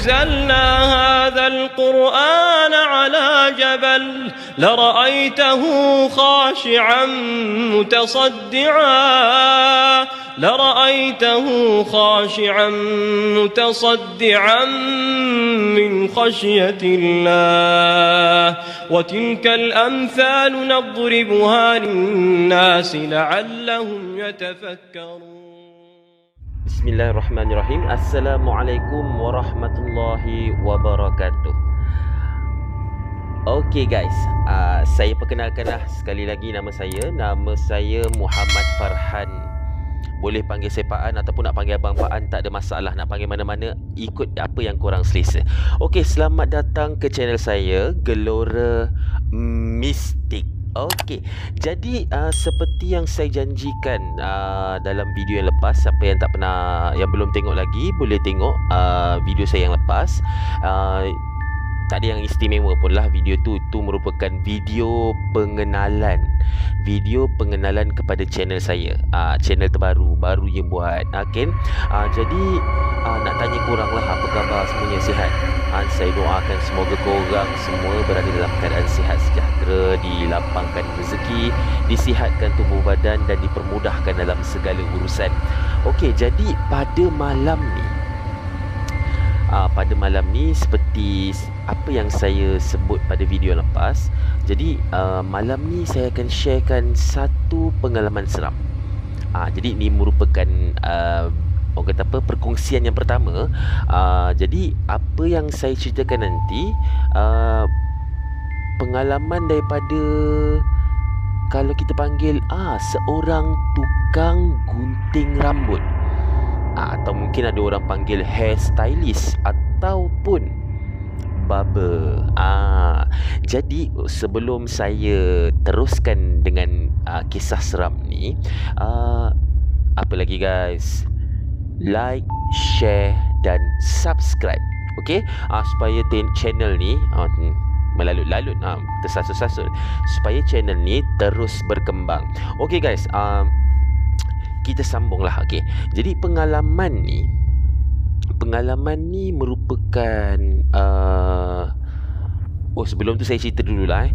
نزلنا هذا القرآن على جبل لرأيته خاشعا متصدعا من خشية الله وتلك الأمثال نضربها للناس لعلهم يتفكرون. Bismillahirrahmanirrahim. Assalamualaikum warahmatullahi wabarakatuh. Okey guys, saya perkenalkanlah sekali lagi nama saya Muhammad Farhan. Boleh panggil saya Pak An ataupun nak panggil Abang Pak An, tak ada masalah. Nak panggil mana-mana, ikut apa yang korang selesa. Okey, selamat datang ke channel saya, Gelora Mistik. Okey, jadi seperti yang saya janjikan dalam video yang lepas, siapa yang belum tengok lagi, boleh tengok video saya yang lepas. Tak ada yang istimewa pun lah video tu. Itu merupakan video pengenalan kepada channel saya, channel baru je buat. Okay? Jadi nak tanya korang lah, apa khabar, semuanya sihat? Saya doakan semoga korang semua berada dalam keadaan sihat sejahtera, dilapangkan rezeki, disihatkan tubuh badan dan dipermudahkan dalam segala urusan. Okey, jadi pada malam ni seperti apa yang saya sebut pada video lepas. Jadi malam ni saya akan sharekan satu pengalaman seram. Jadi ini merupakan orang kata apa, perkongsian yang pertama. Jadi apa yang saya ceritakan nanti pengalaman daripada, kalau kita panggil seorang tukang gunting rambut, atau mungkin ada orang panggil hair stylist ataupun barber. Jadi sebelum saya teruskan dengan kisah seram ni, apa lagi guys, like, share dan subscribe. Okey, supaya channel ni melalut-lalut, tersasul-sasul, supaya channel ni terus berkembang. Okey guys, kita sambunglah. Okey, jadi pengalaman ni merupakan sebelum tu saya cerita dululah.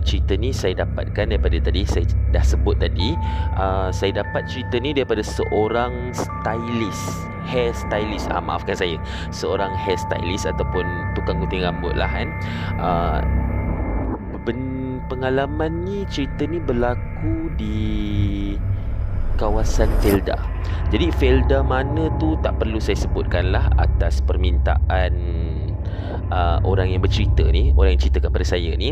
Cerita ni saya dapatkan daripada tadi, saya dah sebut tadi. Saya dapat cerita ni daripada seorang hair stylist. Maafkan saya, seorang hair stylist ataupun tukang gunting rambut lah kan. Pengalaman ni, cerita ni berlaku di kawasan Felda. Jadi Felda mana tu tak perlu saya sebutkan lah, atas permintaan orang yang bercerita ni, orang yang cerita kepada saya ni.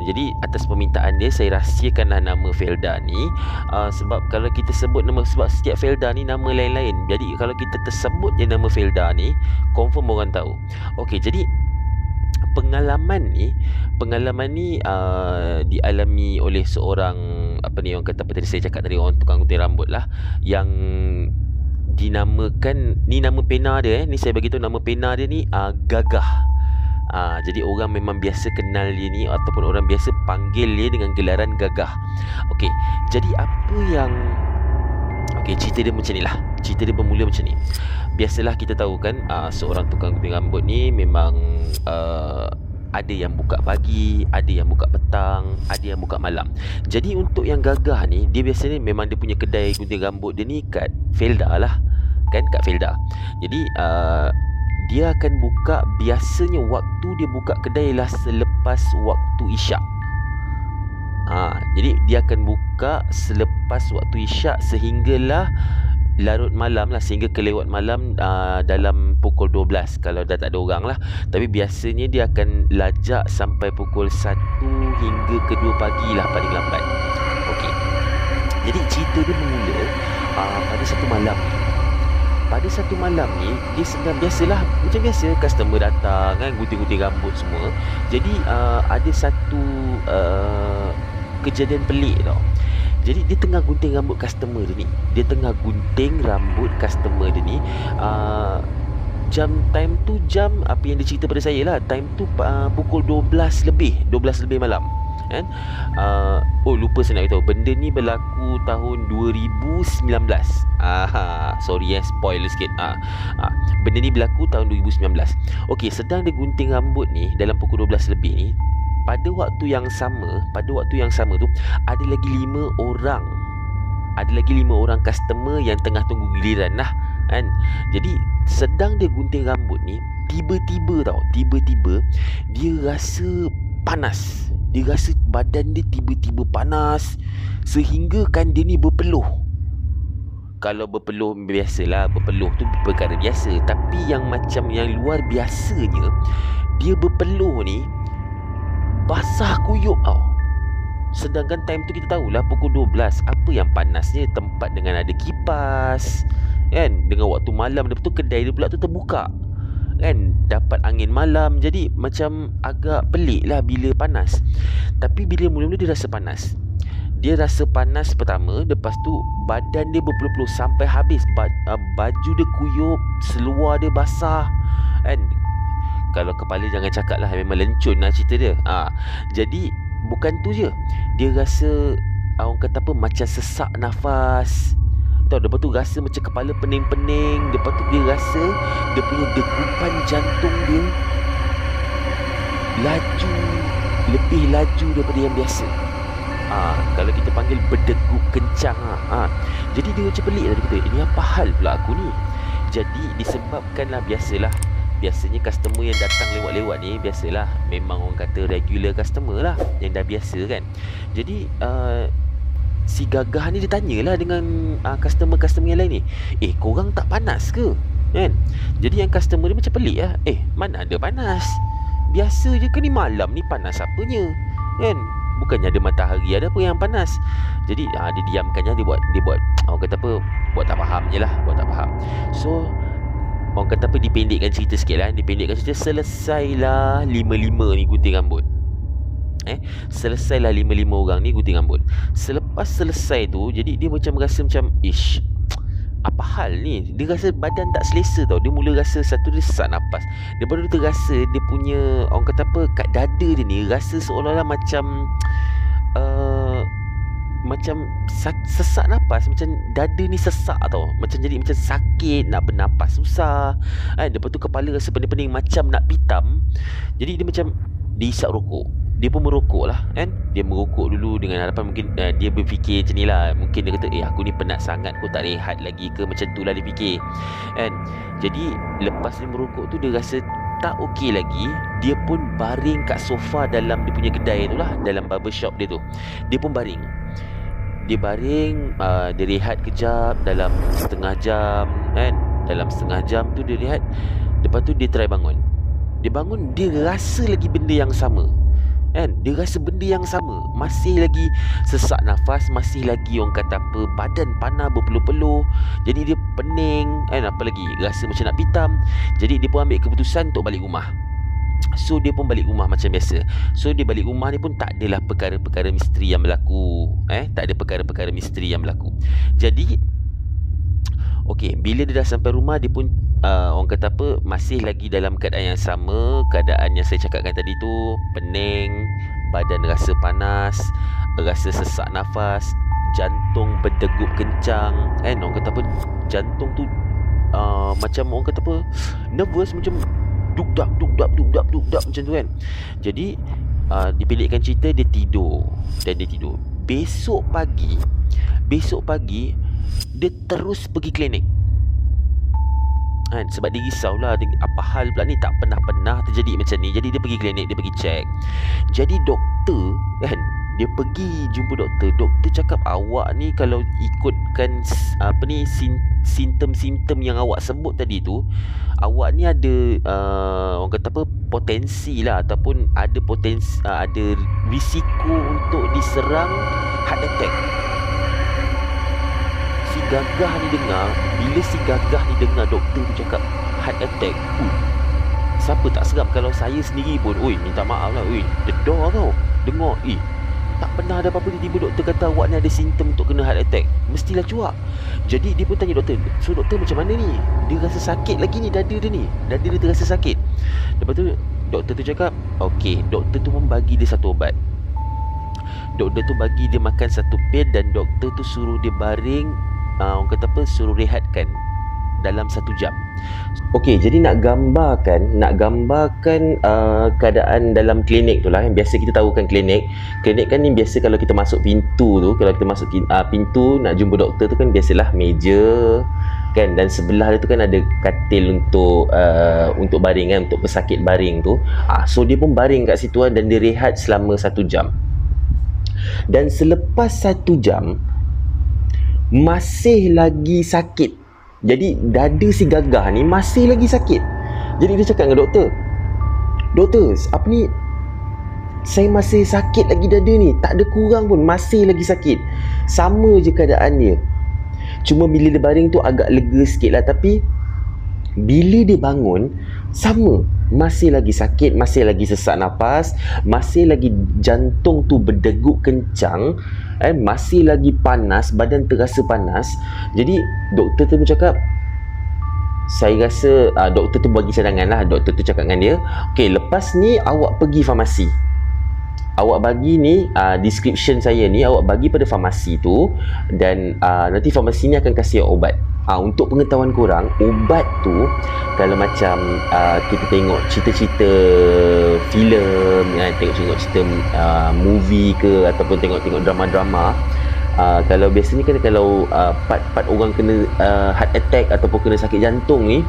Jadi atas permintaan dia, saya rahsiakanlah nama Felda ni. Sebab kalau kita sebut nama, sebab setiap Felda ni nama lain-lain. Jadi kalau kita tersebut je nama Felda ni, confirm orang tahu. Okey, jadi pengalaman ni dialami oleh seorang, orang kata apa tadi saya cakap tadi, orang tukang gunting rambut lah, yang dinamakan, ni nama pena dia ni saya bagi tahu, nama pena dia ni Gagah. Jadi orang memang biasa kenal dia ni, ataupun orang biasa panggil dia dengan gelaran Gagah. Okey, jadi cerita dia macam ni lah. Cerita dia bermula macam ni. Biasalah kita tahu kan, seorang tukang gunting rambut ni memang ada yang buka pagi, ada yang buka petang, ada yang buka malam. Jadi untuk yang Gagah ni, dia biasanya memang dia punya kedai gunting rambut dia ni kat Felda lah kan, kat Felda. Jadi dia akan buka, biasanya waktu dia buka kedai lah selepas waktu isyak. Jadi dia akan buka selepas waktu isyak sehinggalah larut malam lah, sehingga kelewat malam, dalam pukul 12 kalau dah tak ada orang lah. Tapi biasanya dia akan lajak sampai pukul 1 hingga ke 2 pagi lah paling lambat. Okey, jadi cerita dia bermula pada satu malam. Pada satu malam ni, dia sedang, biasalah, macam biasa customer datang kan, gunting-gunting rambut semua. Jadi ada satu kejadian pelik tau. Jadi dia tengah gunting rambut customer dia ni. Time tu apa yang dia cerita pada saya lah, time tu pukul 12 lebih malam kan. Lupa saya nak beritahu, benda ni berlaku tahun 2019. Sorry spoiler sikit. Benda ni berlaku tahun 2019. Okey, sedang dia gunting rambut ni dalam pukul 12 lebih ni, pada waktu yang sama tu ada lagi 5 orang customer yang tengah tunggu giliran lah kan. Jadi sedang dia gunting rambut ni, tiba-tiba dia rasa panas. Dia rasa badan dia tiba-tiba panas sehingga kan dia ni berpeluh. Kalau berpeluh biasalah, berpeluh tu perkara biasa. Tapi yang macam yang luar biasanya, dia berpeluh ni basah kuyup tau. Sedangkan time tu kita tahulah pukul 12, apa yang panasnya tempat dengan ada kipas kan, dengan waktu malam. Lepas tu kedai dia pula tu terbuka kan, dapat angin malam. Jadi macam agak pelik lah bila panas. Tapi bila mula-mula dia rasa panas, pertama. Lepas tu badan dia berpeluh-peluh sampai habis. Baju dia kuyup, seluar dia basah kan. Kalau kepala jangan cakap lah, memang lencun lah cerita dia. Jadi bukan tu je, dia rasa orang kata apa, macam sesak nafas tahu. Lepas tu rasa macam kepala pening-pening. Lepas tu dia rasa dia punya degupan jantung dia lebih laju daripada yang biasa. Kalau kita panggil berdegup kencang. Jadi dia macam pelik lah. Dia kata, ini apa hal pula aku ni? Jadi disebabkanlah biasanya customer yang datang lewat-lewat ni, biasalah memang orang kata regular customer lah, yang dah biasa kan. Jadi si Gagah ni dia tanyalah dengan customer-customer yang lain ni, korang tak panas ke? Kan? Jadi yang customer dia macam pelik lah. Mana ada panas, biasa je kan, ni malam ni panas apanya kan? Bukannya ada matahari, ada apa yang panas? Jadi dia diamkan je. Dia buat orang kata apa, buat tak faham je lah, buat tak faham. So orang kata apa, dipendekkan cerita sikit lah. Selesailah 5 ni gunting rambut. Selesailah 5 orang ni gunting rambut. Selepas selesai tu, jadi dia macam rasa macam, apa hal ni? Dia rasa badan tak selesa tau. Dia mula rasa satu, dia sesak nafas. Dia baru terasa dia punya, orang kata apa, kat dada dia ni rasa seolah-olah macam sesak nafas. Macam dada ni sesak tau. Macam jadi macam sakit, nak bernafas susah kan. Lepas tu kepala rasa pening-pening, macam nak pitam. Jadi dia macam dihisap rokok. Dia pun merokok lah kan. Dia merokok dulu dengan harapan mungkin dia berfikir macam ni lah. Mungkin dia kata, aku ni penat sangat, aku tak rehat lagi ke, macam tu lah dia fikir kan. Jadi lepas dia merokok tu, dia rasa tak okey lagi. Dia pun baring kat sofa dalam dia punya kedai tu lah, dalam barbershop dia tu. Dia pun baring. Dia rehat kejap, dalam setengah jam kan. Dalam setengah jam tu dia rehat. Lepas tu dia try bangun. Dia bangun, dia rasa lagi benda yang sama kan. Dia rasa benda yang sama, masih lagi sesak nafas, masih lagi orang kata apa, badan panas, berpeluh-peluh. Jadi dia pening kan, apa lagi, rasa macam nak pitam. Jadi dia pun ambil keputusan untuk balik rumah. So dia pun balik rumah macam biasa. So dia balik rumah ni pun tak adalah perkara-perkara misteri yang berlaku. Tak ada perkara-perkara misteri yang berlaku. Jadi bila dia dah sampai rumah, dia pun orang kata apa, masih lagi dalam keadaan yang sama. Keadaan yang saya cakapkan tadi tu, pening, badan rasa panas, rasa sesak nafas, jantung berdegup kencang kan. Orang kata apa, jantung tu macam orang kata apa, nervous, macam duk-dak macam tu kan. Jadi dipelekkan cerita, dia tidur. Besok pagi dia terus pergi klinik kan, sebab dia risaulah, apa hal pula ni, tak pernah terjadi macam ni. Jadi dia pergi klinik, dia pergi check. Jadi doktor kan, dia pergi jumpa doktor. Doktor cakap, awak ni kalau ikutkan simptom-simptom yang awak sebut tadi tu, awak ni ada orang kata apa, potensi lah, ataupun ada risiko untuk diserang heart attack. Bila si Gagah ni dengar doktor tu cakap heart attack, siapa tak seram? Kalau saya sendiri pun, minta maaf lah, dedah tau dengar, tak pernah ada apa-apa, tiba-tiba doktor kata awak ni ada simptom untuk kena heart attack, mestilah cuak. Jadi dia pun tanya doktor, so doktor macam mana ni? Dia rasa sakit lagi ni, dada dia terasa sakit. Lepas tu doktor tu cakap, doktor tu pun bagi dia satu ubat. Doktor tu bagi dia makan satu pil, dan doktor tu suruh dia baring, orang kata apa, suruh rehatkan dalam 1 jam. Okey, jadi nak gambarkan keadaan dalam klinik tu lah. Yang biasa kita tahu kan klinik kan ni biasa kalau kita masuk pintu tu, kalau kita masuk pintu nak jumpa doktor tu kan biasalah meja kan, dan sebelah dia tu kan ada katil untuk baring kan, untuk pesakit baring tu. So dia pun baring kat situ dan dia rehat selama 1 jam. Dan selepas 1 jam masih lagi sakit. Jadi dada si Gagah ni masih lagi sakit. Jadi dia cakap dengan doktor, "Doktor, apa ni, saya masih sakit lagi dada ni, tak ada kurang pun, masih lagi sakit. Sama je keadaan dia. Cuma bila dia baring tu agak lega sikit lah, tapi bila dia bangun sama, masih lagi sakit, masih lagi sesak nafas, masih lagi jantung tu berdegup kencang, masih lagi panas, badan terasa panas." Jadi doktor tu pun cakap, saya rasa doktor tu bagi cadangan lah. Doktor tu cakap dengan dia, "Okey, lepas ni awak pergi farmasi. Awak bagi ni description saya ni, awak bagi pada farmasi tu, dan nanti farmasi ni akan kasih ubat. Untuk pengetahuan korang, ubat tu kalau macam kita tengok cerita-cerita filem, tengok cerita movie ke, ataupun tengok drama-drama, kalau biasanya kan kalau part orang kena heart attack ataupun kena sakit jantung ni,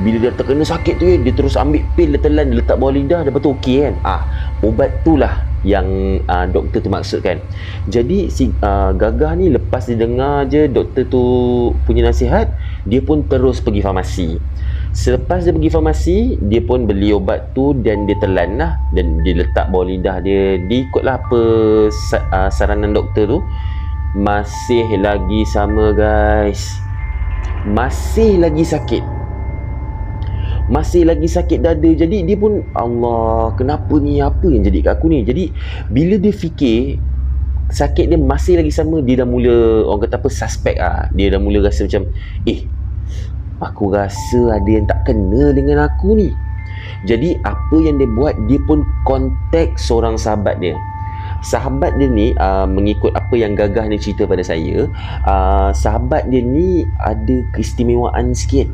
bila dia terkena sakit tu dia terus ambil pil, dia telan, dia letak bawah lidah, dah betul okey kan. Ubat tu lah yang doktor tu maksudkan. Jadi si Gagah ni lepas dia dengar je doktor tu punya nasihat, dia pun terus pergi farmasi. Selepas dia pergi farmasi, dia pun beli ubat tu dan dia telan lah, dan dia letak bawah lidah dia. Dia ikutlah apa saranan doktor tu. Masih lagi sama guys, masih lagi sakit, masih lagi sakit dada. Jadi dia pun, Allah, kenapa ni, apa yang jadi kat aku ni? Jadi bila dia fikir sakit dia masih lagi sama, dia dah mula, orang kata apa, suspek dia dah mula rasa macam, aku rasa ada yang tak kena dengan aku ni. Jadi apa yang dia buat, dia pun kontak seorang sahabat dia. Sahabat dia ni mengikut apa yang Gagah ni cerita pada saya, sahabat dia ni ada keistimewaan sikit.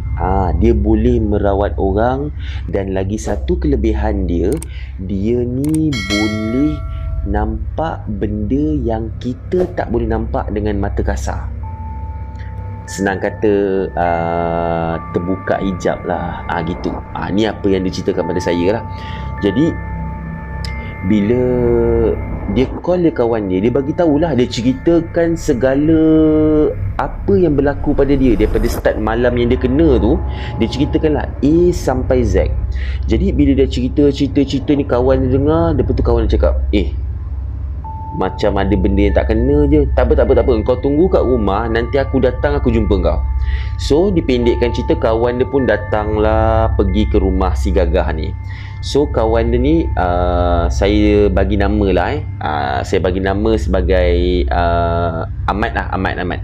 Dia boleh merawat orang, dan lagi satu kelebihan dia, dia ni boleh nampak benda yang kita tak boleh nampak dengan mata kasar. Senang kata terbuka hijab lah, gitu. Ni apa yang dia ceritakan pada saya lah. Jadi bila dia call dia kawan dia bagi tahulah, dia ceritakan segala apa yang berlaku pada dia daripada start malam yang dia kena tu. Dia ceritakanlah A sampai Z. Jadi bila dia cerita ni, kawan dia dengar, lepas tu kawan dia cakap, macam ada benda yang tak kena je. Tak apa, kau tunggu kat rumah, nanti aku datang, aku jumpa kau. So dipendekkan cerita, kawan dia pun datanglah, pergi ke rumah si Gagah ni. So kawan dia ni saya bagi nama lah saya bagi nama sebagai Ahmad lah, Ahmad.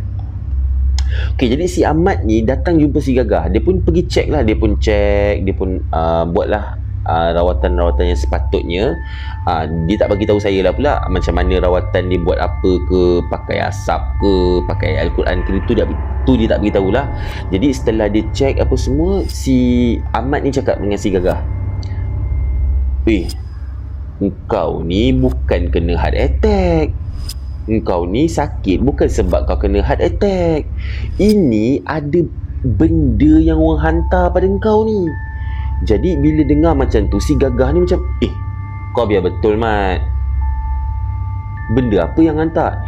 Okey, jadi si Ahmad ni datang jumpa si Gagah. Dia pun pergi check lah, dia pun buatlah rawatan-rawatan yang sepatutnya. Dia tak bagi tahu saya lah pula macam mana rawatan dia, buat apa ke, pakai asap ke, pakai Al-Quran ke, tu dia tak beritahu lah. Jadi setelah dia check apa semua, si Ahmad ni cakap dengan si Gagah, engkau ni bukan kena heart attack. Engkau ni sakit bukan sebab kau kena heart attack. Ini ada benda yang orang hantar pada engkau ni. Jadi bila dengar macam tu, si Gagah ni macam, kau biar betul, Mat. Benda apa yang hantar?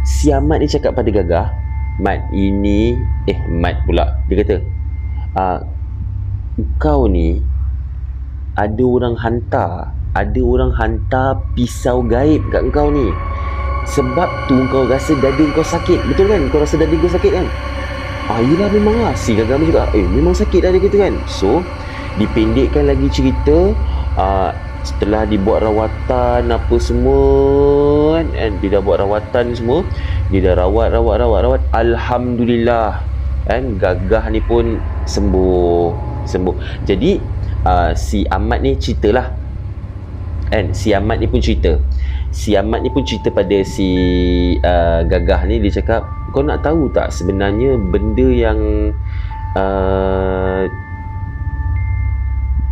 Si Ahmad ni cakap pada Gagah, Mat, ini Mat pula. Dia kata, engkau ni ada orang hantar pisau gaib kat engkau ni. Sebab tu kau rasa dada kau sakit. Betul kan? Kau rasa dada kau sakit kan? Yelah, memang lah. Si Gagah juga, memang sakit dah dia kata kan. So dipendekkan lagi cerita, setelah dibuat rawatan apa semua kan, dia dah buat rawatan semua, dia dah rawat. Alhamdulillah kan, Gagah ni pun sembuh. Jadi si Ahmad ni ceritalah kan, si Ahmad ni pun cerita pada si Gagah ni. Dia cakap, kau nak tahu tak sebenarnya benda yang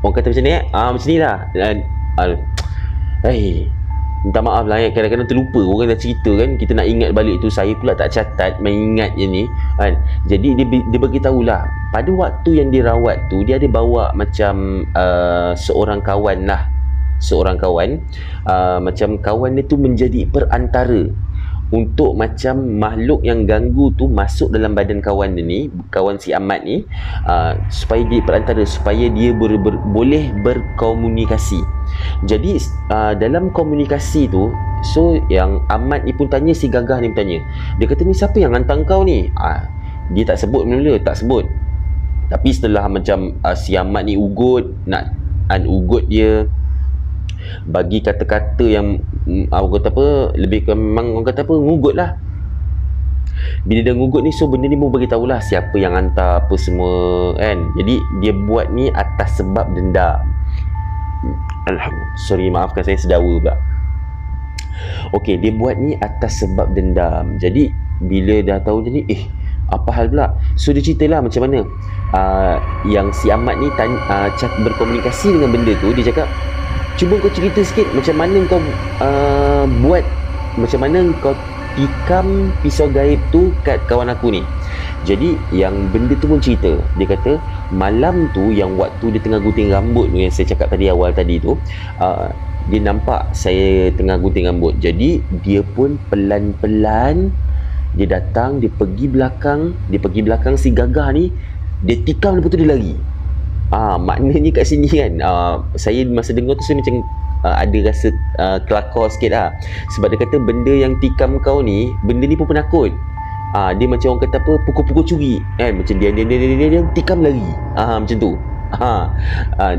orang kata macam ni macam ni lah. Minta maaf lah kadang-kadang terlupa, orang dah cerita kan, kita nak ingat balik tu, saya pula tak catat mengingat je ni kan. Jadi dia beritahu lah, pada waktu yang dirawat tu dia ada bawa macam seorang kawan, macam kawan dia tu menjadi perantara untuk macam makhluk yang ganggu tu masuk dalam badan kawan dia ni, kawan si Ahmad ni, supaya dia perantara, supaya dia boleh berkomunikasi. Jadi dalam komunikasi tu, so yang Ahmad ni pun tanya, si Gagah ni pun tanya, dia kata, ni siapa yang hantar kau ni? Dia tak sebut mula, tak sebut. Tapi setelah macam si Ahmad ni nak ugut dia, bagi kata-kata yang orang kata apa, lebih ke memang orang kata apa, ngugut lah. Bila dia ngugut ni, so benda ni pun beritahu lah siapa yang hantar apa semua kan. Jadi dia buat ni atas sebab dendam. Sorry, maafkan saya sedawa pula. Okey, dia buat ni atas sebab dendam. Jadi bila dah tahu je ni, apa hal pula? So dia ceritalah macam mana yang si Ahmad ni berkomunikasi dengan benda tu. Dia cakap, cuba kau cerita sikit macam mana kau buat, macam mana kau tikam pisau gaib tu kat kawan aku ni. Jadi yang benda tu pun cerita, dia kata malam tu yang waktu dia tengah gunting rambut tu, yang saya cakap tadi awal tadi tu, dia nampak saya tengah gunting rambut. Jadi dia pun pelan-pelan dia datang, dia pergi belakang si Gagah ni, dia tikam, lepas tu dia lari. Maknanya kat sini kan, saya masa dengar tu saya macam ada rasa kelakar sikit lah. Sebab dia kata benda yang tikam kau ni, benda ni pun penakut. Dia macam orang kata apa, pukul-pukul curi kan, macam dia tikam lari. Macam tu.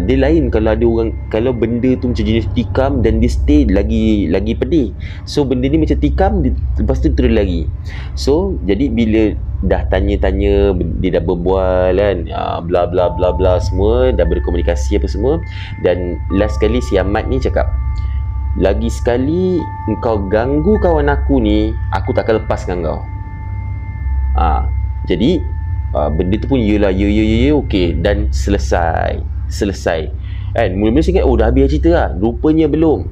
Dia lain kalau ada orang, kalau benda tu macam jenis tikam dan dia stay lagi pedih. So benda ni macam tikam, lepas tu terus lari. So jadi bila dah tanya-tanya, dia dah berbual kan, bla bla bla bla semua, dah berkomunikasi apa semua. Dan last sekali si Ahmad ni cakap, lagi sekali engkau ganggu kawan aku ni, aku takkan lepaskan kau. Jadi benda tu pun ya okey, dan selesai kan. Mula-mula saya ingat dah habis cerita lah, rupanya belum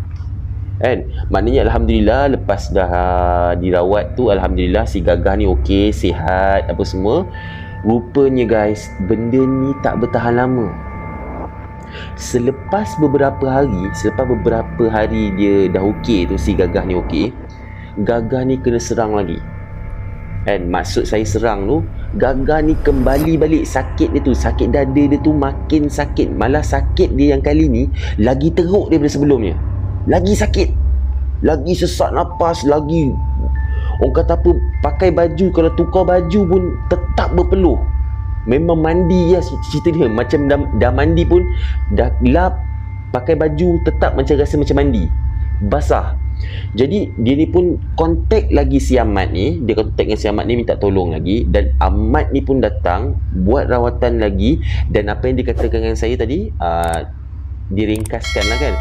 kan. Maknanya alhamdulillah, lepas dah dirawat tu, alhamdulillah si Gagah ni okey, sihat apa semua. Rupanya guys, benda ni tak bertahan lama. Selepas beberapa hari dia dah okey tu, si Gagah ni okey, Gagah ni kena serang lagi kan. Maksud saya serang tu, Gagah ni kembali balik sakit dia tu, sakit dada dia tu makin sakit. Malah sakit dia yang kali ni lagi teruk daripada sebelumnya. Lagi sakit, lagi sesak nafas, lagi orang kata apa, pakai baju, kalau tukar baju pun tetap berpeluh. Memang mandi ya, cerita dia macam dah mandi pun, dah lap, pakai baju tetap macam rasa macam mandi, basah. Jadi dia ni pun kontak lagi si Ahmad ni, dia kontak dengan si Ahmad ni, minta tolong lagi. Dan Ahmad ni pun datang buat rawatan lagi. Dan apa yang dikatakan dengan saya tadi, diringkaskan lah kan,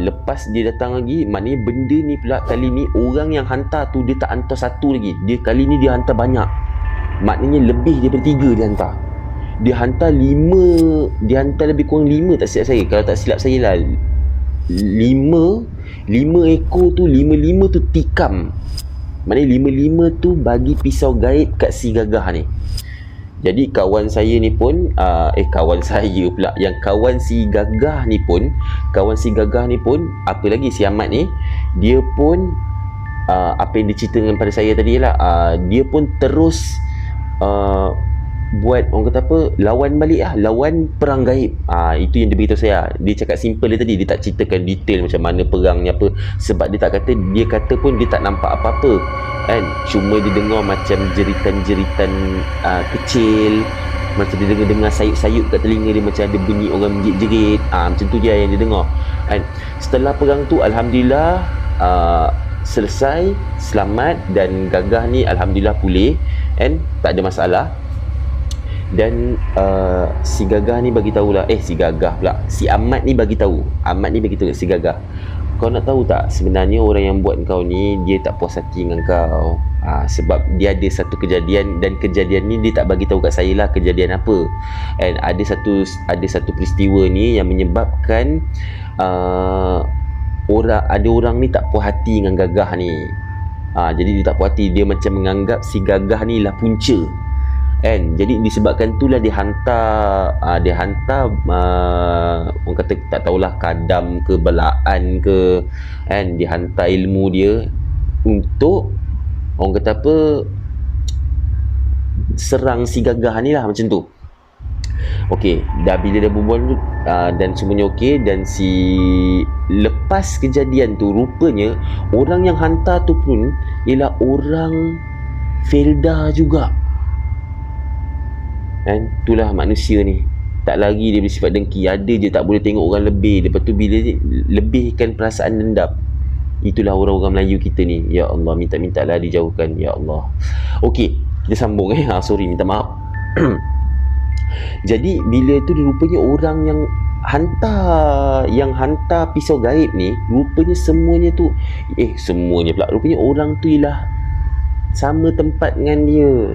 lepas dia datang lagi, maknanya benda ni pula kali ni orang yang hantar tu, dia tak hantar satu lagi, dia kali ni dia hantar banyak. Maknanya lebih daripada 3 dia hantar. Dia hantar 5, dia hantar lebih kurang 5, tak silap saya, kalau tak silap saya lah 5 ekor tu, 5 tu tikam. Maknanya 5 tu bagi pisau gaib kat si Gagah ni. Jadi kawan saya ni pun kawan saya pula, yang kawan si Gagah ni pun, apa lagi si Ahmad ni, dia pun apa yang diceritakan pada saya tadi lah, dia pun terus buat orang kata apa, lawan balik lah, lawan perang gaib. Itu yang dia beritahu saya. Dia cakap simple dia tadi, dia tak ceritakan detail macam mana perangnya apa, sebab dia tak kata, dia kata pun dia tak nampak apa-apa kan. Cuma dia dengar macam jeritan-jeritan kecil, macam dia dengar sayup-sayup kat telinga dia, macam ada bunyi orang menjerit-jerit, macam tu je yang dia dengar kan. Setelah perang tu alhamdulillah selesai, selamat, dan Gagah ni alhamdulillah pulih kan, tak ada masalah. Dan si Gagah ni bagi tahulah, si Gagah pula, si Ahmad ni bagi tahu si Gagah, Kau nak tahu tak, sebenarnya orang yang buat kau ni dia tak puas hati dengan kau. Sebab dia ada satu kejadian, dan kejadian ni dia tak bagi tahu kat saya lah kejadian apa. And ada satu peristiwa ni yang menyebabkan ada orang ni tak puas hati dengan Gagah ni. Jadi dia tak puas hati, dia macam menganggap si Gagah ni lah punca. Kan, jadi disebabkan itulah dia hantar orang kata tak tahulah kadam ke belaan ke, kan, dia hantar ilmu dia untuk orang kata apa, serang si Gagah ni lah, macam tu. Okey, dah bila dah berbual dan semuanya okey, dan si lepas kejadian tu rupanya orang yang hantar tu pun ialah orang Felda juga. Kan, itulah manusia ni, tak lagi dia bersifat dengki, ada je tak boleh tengok orang lebih, lepas tu bila lebihkan perasaan dendam. Itulah orang-orang Melayu kita ni. Ya Allah, minta-mintalah dijauhkan, ya Allah. Okey, kita sambung sorry, minta maaf. Jadi bila tu rupanya orang yang hantar pisau gaib ni, rupanya semuanya tu rupanya orang tu ialah sama tempat dengan dia.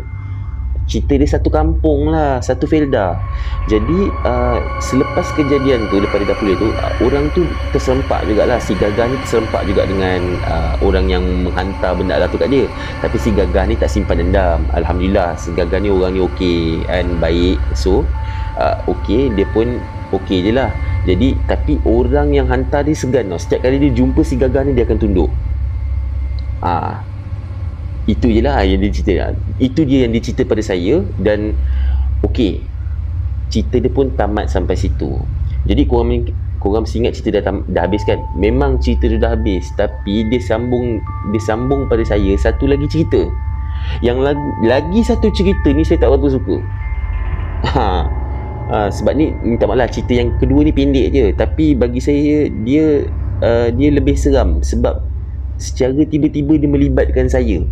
Cerita dia satu kampung lah, satu Felda. Jadi selepas kejadian tu, lepas dia dah pulih tu, orang tu terserempak jugalah. Si Gagah ni terserempak juga dengan orang yang menghantar benda lah tu kat dia. Tapi si Gagah ni tak simpan dendam. Alhamdulillah, si Gagah ni orang ni okey and baik. So okey, dia pun okey je lah. Jadi tapi orang yang hantar dia segan tau. Setiap kali dia jumpa si Gagah ni, dia akan tunduk. Itu je lah yang dia cerita. Itu dia yang dia cerita pada saya. Dan okey, cerita dia pun tamat sampai situ. Jadi korang mesti ingat cerita dah habis kan. Memang cerita dia dah habis, tapi dia sambung pada saya satu lagi cerita. Yang lagi satu cerita ni saya tak berapa suka. Sebab ni, minta maaf lah, cerita yang kedua ni pendek je, tapi bagi saya dia lebih seram. Sebab secara tiba-tiba dia melibatkan saya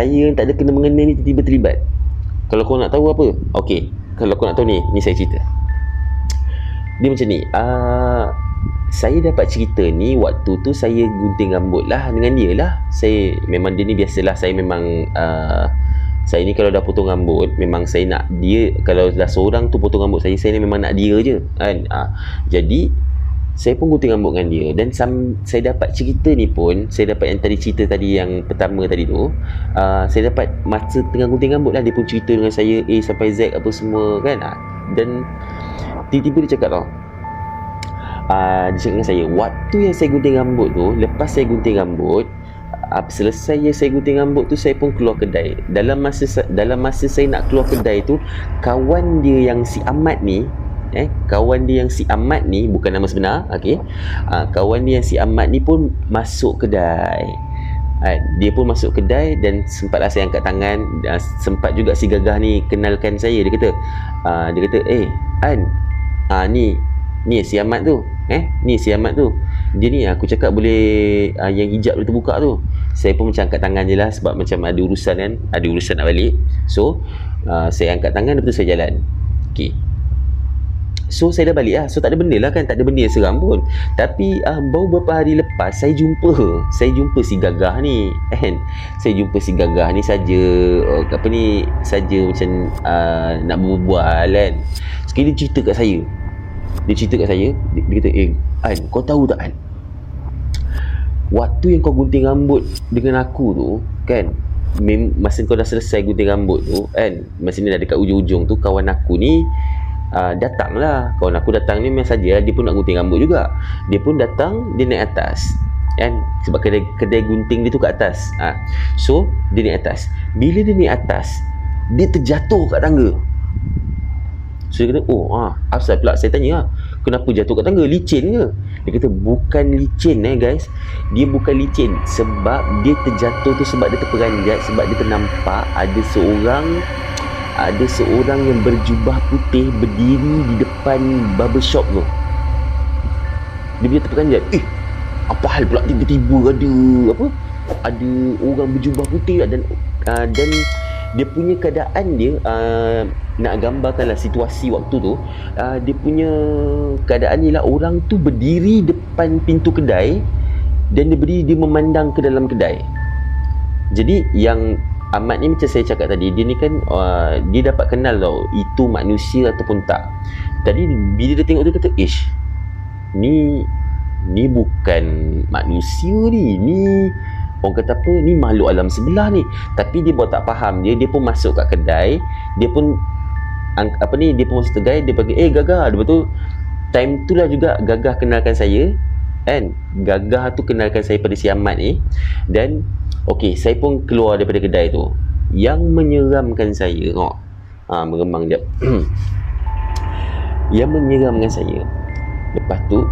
yang tak ada kena-mengena ni, tiba-tiba terlibat. Kalau kau nak tahu apa, okey, kalau kau nak tahu ni saya cerita. Dia macam ni. Saya dapat cerita ni waktu tu saya gunting rambut lah dengan dia lah. Saya memang, dia ni biasalah, saya memang saya ni kalau dah potong rambut, memang saya nak dia, kalau dah seorang tu potong rambut saya ni memang nak dia je kan. Jadi saya pun gunting rambut dengan dia. Dan saya dapat cerita ni pun, saya dapat yang tadi cerita tadi yang pertama tadi tu, saya dapat masa tengah gunting rambut lah, dia pun cerita dengan saya A sampai Z apa semua kan. Dan tiba-tiba dia cakap tau, dia cakap dengan saya, waktu yang saya gunting rambut tu, lepas saya gunting rambut, selesai saya gunting rambut tu, saya pun keluar kedai. Dalam masa saya nak keluar kedai tu, kawan dia yang si Ahmad ni, kawan dia yang si Ahmad ni, bukan nama sebenar, okey. Kawan dia yang si Ahmad ni pun masuk kedai. Dia pun masuk kedai dan sempatlah saya angkat tangan. Sempat juga si Gagah ni kenalkan saya. Dia kata, An, ni si Ahmad tu. Ni si Ahmad tu. Dia ni aku cakap boleh yang hijab boleh terbuka tu. Saya pun macam angkat tangan je lah, sebab macam ada urusan kan, ada urusan nak balik. So saya angkat tangan, lepas tu saya jalan. Okey. So saya dah balik lah. So tak ada benda lah kan, tak ada benda yang seram pun. Tapi baru beberapa hari lepas saya jumpa si Gagah ni kan. Saya jumpa si Gagah ni saja saja macam nak berbual kan. Sekali dia cerita kat saya. Dia kata, An, kau tahu tak An, waktu yang kau gunting rambut dengan aku tu kan, masa kau dah selesai gunting rambut tu kan, masa ni dah dekat ujung-ujung tu, kawan aku ni datang lah. Kawan aku datang ni memang saja, dia pun nak gunting rambut juga. Dia pun datang, dia naik atas kan, sebab kedai gunting dia tu kat atas. So dia naik atas. Bila dia naik atas, dia terjatuh kat tangga. So dia kata, asal pula? Saya tanya, kenapa jatuh kat tangga? Licin ke? Dia kata, bukan licin guys. Dia bukan licin. Sebab dia terjatuh tu sebab dia terperanjat, sebab dia ternampak ada seorang yang berjubah putih berdiri di depan barbershop tu. Dia bila terperanjat, apa hal pula tiba-tiba ada orang berjubah putih dan dia punya keadaan dia, nak gambarkanlah situasi waktu tu, dia punya keadaan ni lah, orang tu berdiri depan pintu kedai dan dia memandang ke dalam kedai. Jadi yang Ahmad ni macam saya cakap tadi, dia ni kan dia dapat kenal tau itu manusia ataupun tak. Tadi bila dia tengok tu, kata ish, ni bukan manusia ni orang kata apa, ni makhluk alam sebelah ni. Tapi dia buat tak faham, dia pun masuk kat kedai, dia pun dia pun masuk kedai, dia panggil Gagah. Lepas tu time tu lah juga Gagah kenalkan saya kan. Gagah tu kenalkan saya pada si Ahmad ni. Dan okey, saya pun keluar daripada kedai tu. Yang menyeramkan saya, meremang jap. Yang menyeramkan saya, lepas tu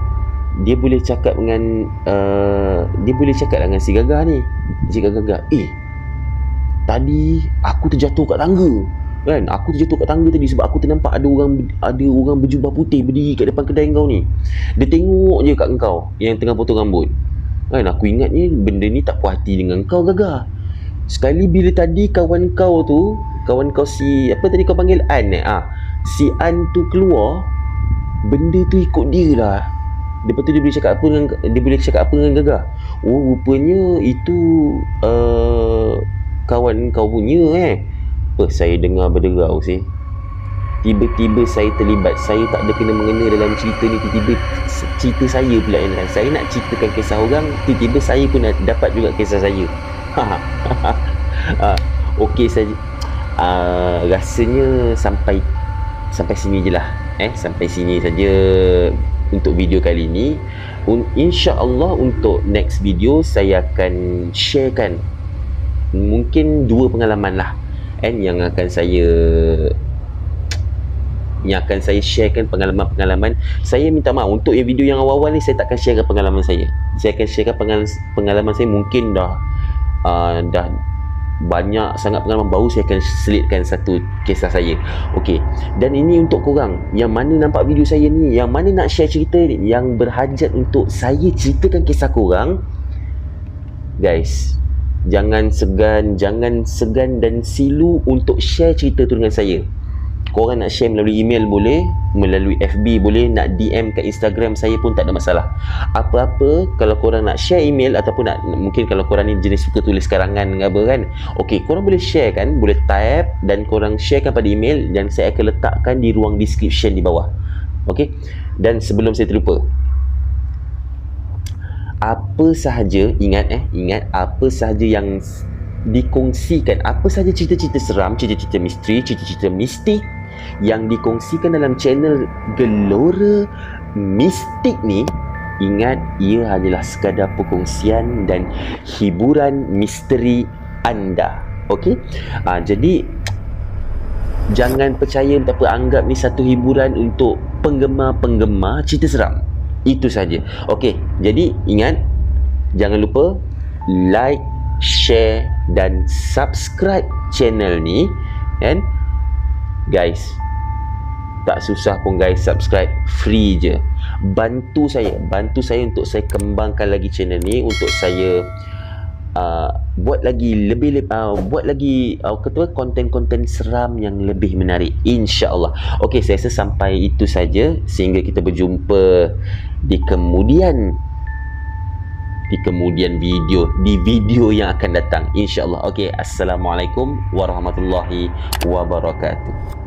dia boleh cakap dengan dengan si Gagah ni. Cakap Gagah, tadi aku terjatuh kat tangga kan. Aku terjatuh kat tangga tadi sebab aku ternampak ada orang berjubah putih berdiri kat depan kedai kau ni. Dia tengok je kat kau yang tengah potong rambut kan. Aku ingatnya benda ni tak puas hati dengan kau, Gagah. Sekali bila tadi kawan kau si apa tadi kau panggil An si An tu keluar, benda tu ikut dia lah. Lepas tu dia boleh cakap apa dengan Gagah. Oh, rupanya itu kawan kau punya saya dengar berderau sih. Tiba-tiba saya terlibat. Saya tak ada kena mengena dalam cerita ni. Tiba-tiba cerita saya pula yang datang. Saya nak ceritakan kisah orang, tiba-tiba saya pun dapat juga kisah saya. Okey saja. Rasanya sampai sini je lah. Sampai sini saja untuk video kali ini. InsyaAllah untuk next video saya akan sharekan mungkin 2 pengalaman lah yang akan saya sharekan pengalaman-pengalaman. Saya minta maaf untuk video yang awal-awal ni, saya takkan sharekan pengalaman saya. Saya akan sharekan pengalaman saya. Mungkin dah banyak sangat pengalaman baru, saya akan selitkan satu kisah saya. Okey, dan ini untuk korang yang mana nampak video saya ni, yang mana nak share cerita ni, yang berhajat untuk saya ceritakan kisah korang, guys, jangan segan dan silu untuk share cerita tu dengan saya. Korang nak share melalui email boleh, melalui FB boleh, nak DM kat Instagram saya pun tak ada masalah. Apa-apa, kalau korang nak share email ataupun mungkin kalau korang ni jenis suka tulis karangan ke apa kan, okey, korang boleh share kan, boleh type dan korang sharekan pada email dan saya akan letakkan di ruang description di bawah. Okey, dan sebelum saya terlupa, apa sahaja, ingat apa sahaja yang dikongsikan, apa sahaja cerita-cerita seram, cerita-cerita misteri, cerita-cerita mistik yang dikongsikan dalam channel Gelora Mistik ni, ingat ia hanyalah sekadar perkongsian dan hiburan misteri anda. Okey, jadi jangan percaya ataupun anggap ni satu hiburan untuk penggemar-penggemar cerita seram. Itu saja. Okey, jadi ingat, jangan lupa like, share dan subscribe channel ni kan. Guys, tak susah pun guys, subscribe, free je. Bantu saya untuk saya kembangkan lagi channel ni, untuk saya buat lagi konten-konten seram yang lebih menarik, insya-Allah. Okey, saya rasa sampai itu saja, sehingga kita berjumpa di kemudian video yang akan datang, insya-Allah. Okey, assalamualaikum warahmatullahi wabarakatuh.